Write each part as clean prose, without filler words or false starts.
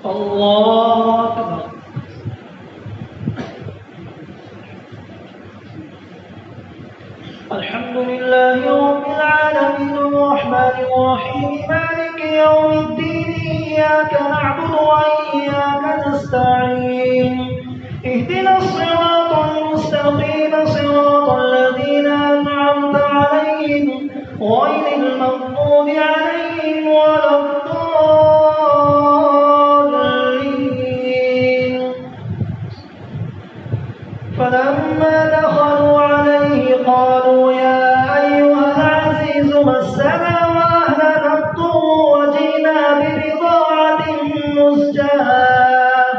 الله أكبر. الحمد لله رب العالمين الرحمن الرحيم مالك يوم الدين إياك نعبد وإياك نستعين اهدنا الصراط المستقيم صراط الذين أنعمت عليهم غير المغضوب عليهم ولا الضالين. فلما دخلوا عليه قالوا يا أيها العزيز مسنا وأهلنا الضر وجئنا ببضاعة مزجاة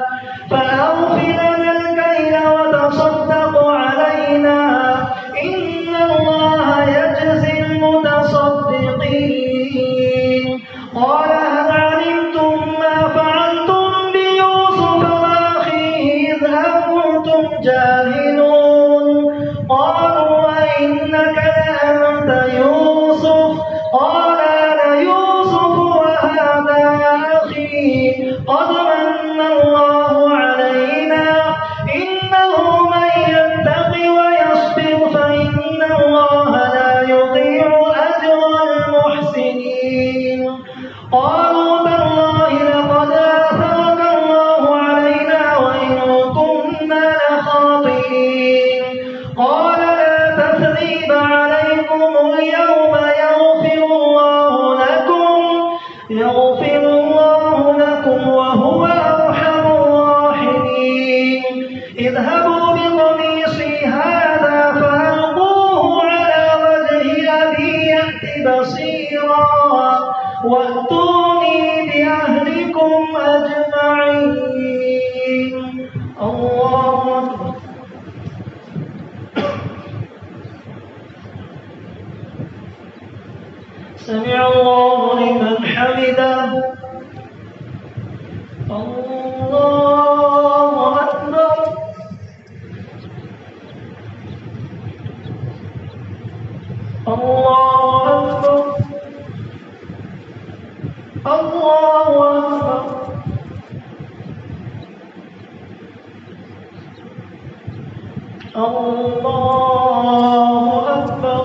فأوف لنا الكيل وتصدق علينا إن الله يجزي المتصدقين. قال هل علمتم ما فعلتم بيوسف وأخيه إذ أنتم جاهلون؟ قالوا أئنك لأنت يوسف؟ قال أنا يوسف وهذا أخي قد من الله علينا إنه من يتق ويصبر فإن الله لا يضيع أجر المحسنين. قالوا تالله لقد آثرك الله علينا وإن كنا لخاطئين. قال لا تثريب عليكم اليوم يغفر الله لكم وهو أرحم الراحمين. اذهبوا بقميصي هذا فألقوه على وجه أبي يأت بصيرا وأتوني بأهلكم أجمعين. الله أكبر. سمع الله لمن حمده. الله أكبر. الله أكبر. الله أكبر. الله أكبر.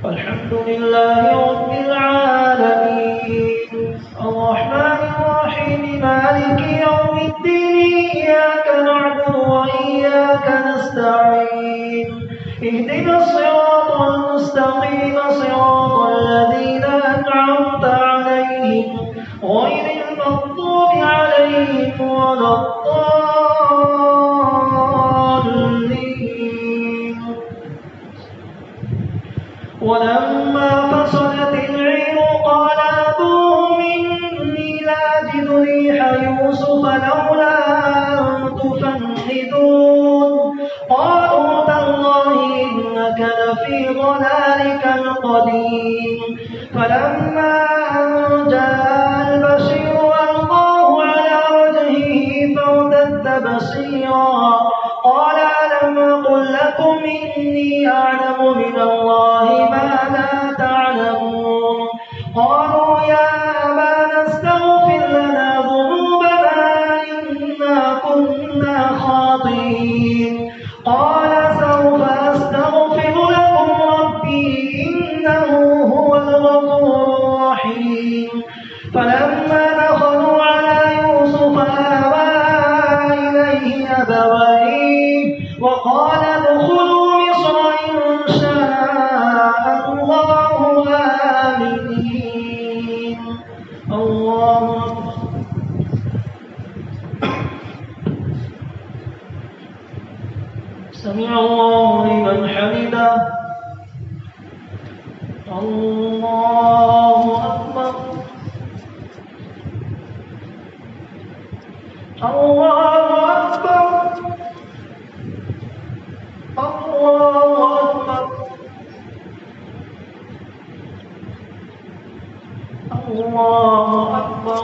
الحمد لله رب العالمين الرحمن الرحيم مالك يوم الدين إياك نعبد وإياك نستعين اهدنا الصراط المستقيم صراط الذين أنعمت عليهم غير المغضوب عليهم ولا الضالين. ولما فصلت العير قال أبوهم إني لأجد ريح يوسف لولا أن تفندون. قالوا تالله إنك لفي ضلالك القديم. فلما أن جاء البشير ألقاه على وجهه فارتد بصيرا قال ألم أقل لكم إني أعلم من الله ما لا تعلمون. قالوا يا أبانا استغفر لنا ذنوبنا إنا كنا خاطئين. قال سوف أستغفر لكم ربي إنه هو الغفور الرحيم. فلما دخلوا على يوسف آوى إليه أبويه وقال ادخلوا مصر إن شاء الله آمنين. الله أكبر. سمع الله لمن حمده. الله أكبر. الله أكبر. الله أكبر. الله أكبر.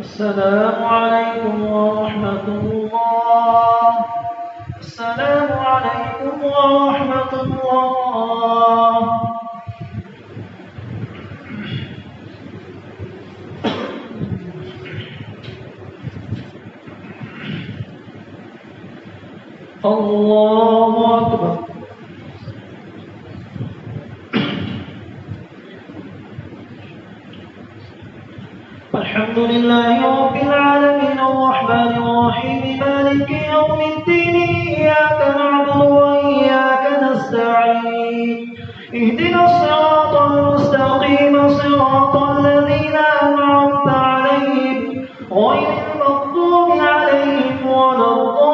السلام عليكم ورحمة الله. السلام عليكم ورحمة الله. الله أكبر. الحمد لله رب العالمين الرحمن الرحيم مالك يوم الدين إياك نعبد وإياك نستعين اهدنا الصراط المستقيم صراط الذين أنعمت عليهم غير المغضوب عليهم ولا الضالين.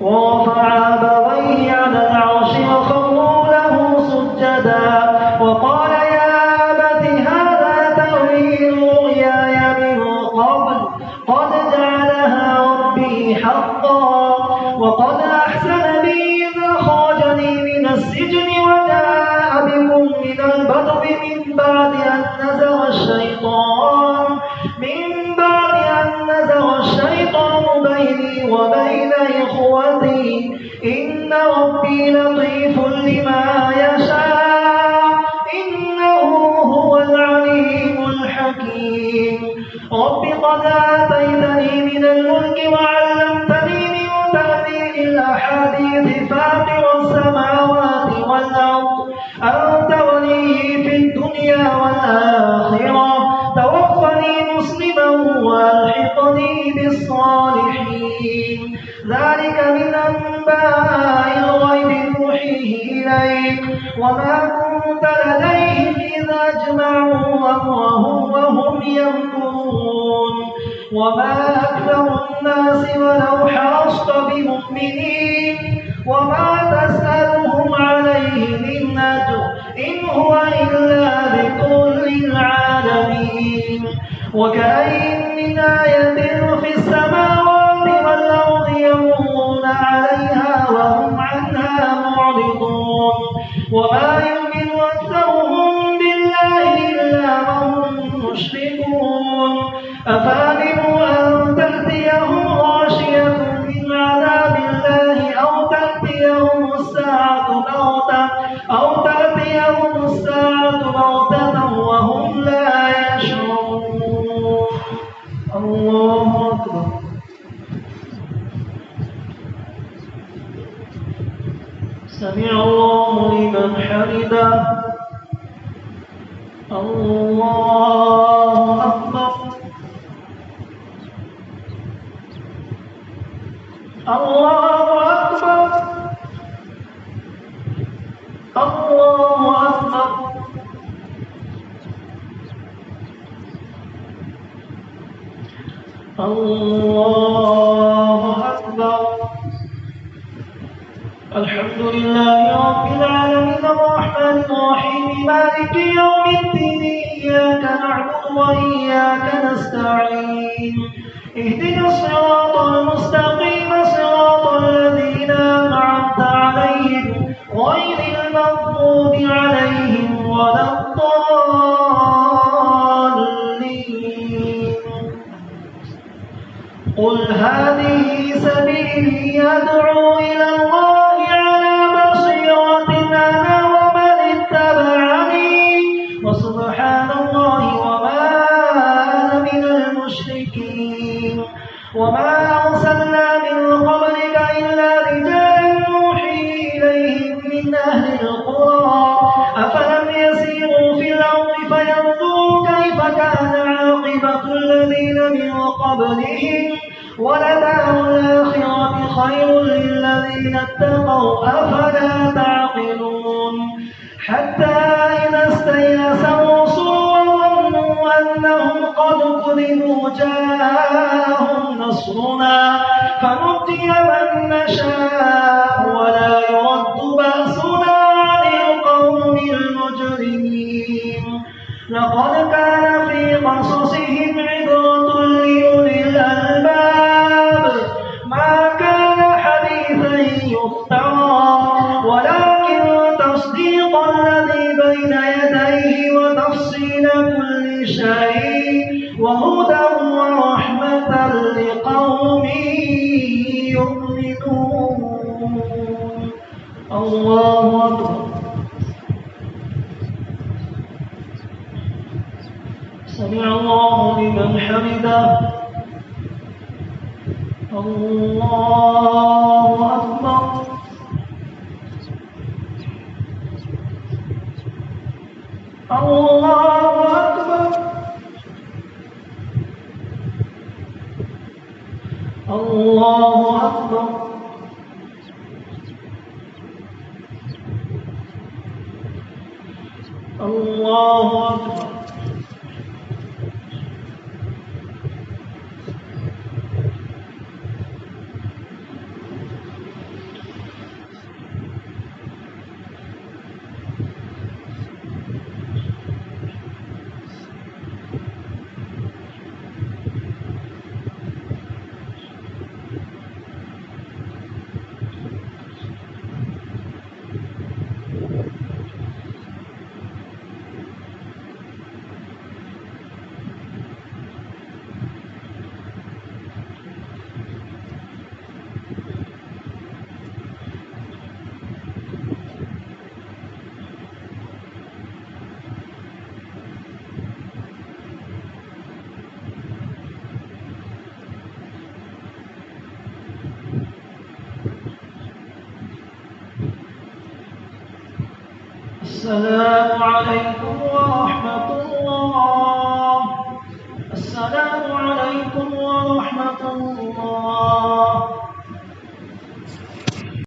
ورفع أبويه على العرش وخروا له سجدا وقال يا أبت هذا تأويل رؤياي من قبل قد جعلها ربي حقا وقد أحسن بي إذ أخرجني من السجن وجاء بكم من البدو من بعد أن نزغ الشيطان بيني وبين إخوتي إن ربي لطيف لما يشاء إنه هو العليم الحكيم. رب قد آتيتني من الملك وعلمتني من تأويل الأحاديث فاطر السماوات والأرض أنت ولي في الدنيا والآخرة توفني مسلما وألحقني بالصالحين. ذلك من أنباء الغيب نوحيه إليك وما كنت لديهم إذا أجمعوا أمرهم وهم يمكرون وما أكثر الناس ولو حرصت بمؤمنين وما تسألهم عليه من أجر إن هو إلا ذكر للعالمين. وكأين من آية في السماوات والأرض يمرون عليها وهم عنها معرضون وما يؤمن أكثرهم بالله إلا وهم مشركون. أفأمنوا أن تأتيهم غاشية من عذاب الله أو تأتيهم الساعة بغتة وهم لا يشعرون. الله أكبر. سمع الله لمن حمده. الله أكبر. الله أكبر. الله أكبر. الله أكبر. الحمد لله رب العالمين الرحمن الرحيم مالك يوم الدين إياك نعبد وإياك نستعين اهدنا الصراط المستقيم صراط الذين أنعمت عليهم غير المغضوب عليهم ولا الضالين. قل هذه سبيلي أدعو إلى الله على بصيرة أنا ومن اتبعني وسبحان الله وما أنا من المشركين. وما أرسلنا من قبلك إلا رجالا نوحي إليهم من أهل القرى أفلم يسيروا في الأرض فينظروا كيف كان عاقبة الذين من قبلهم ولدار الآخرة خير للذين اتقوا أفلا تعقلون. حتى إذا استيأس الرسل وظنوا أنهم قد كذبوا جاءهم نصرنا فنجي من نشاء ولا يرد بأسنا عن القوم المجرمين. لقد كان في قصصهم عبرة لأولي الألباب ما كان حديثا يفترى ولكن تصديق الذي بين يديه هدى ورحمة لقوم يؤمنون. الله أكبر. سمع الله لمن حمده. الله أكبر. الله أكبر. الله أكبر. الله أكبر. السلام عليكم ورحمة الله. السلام عليكم ورحمة الله.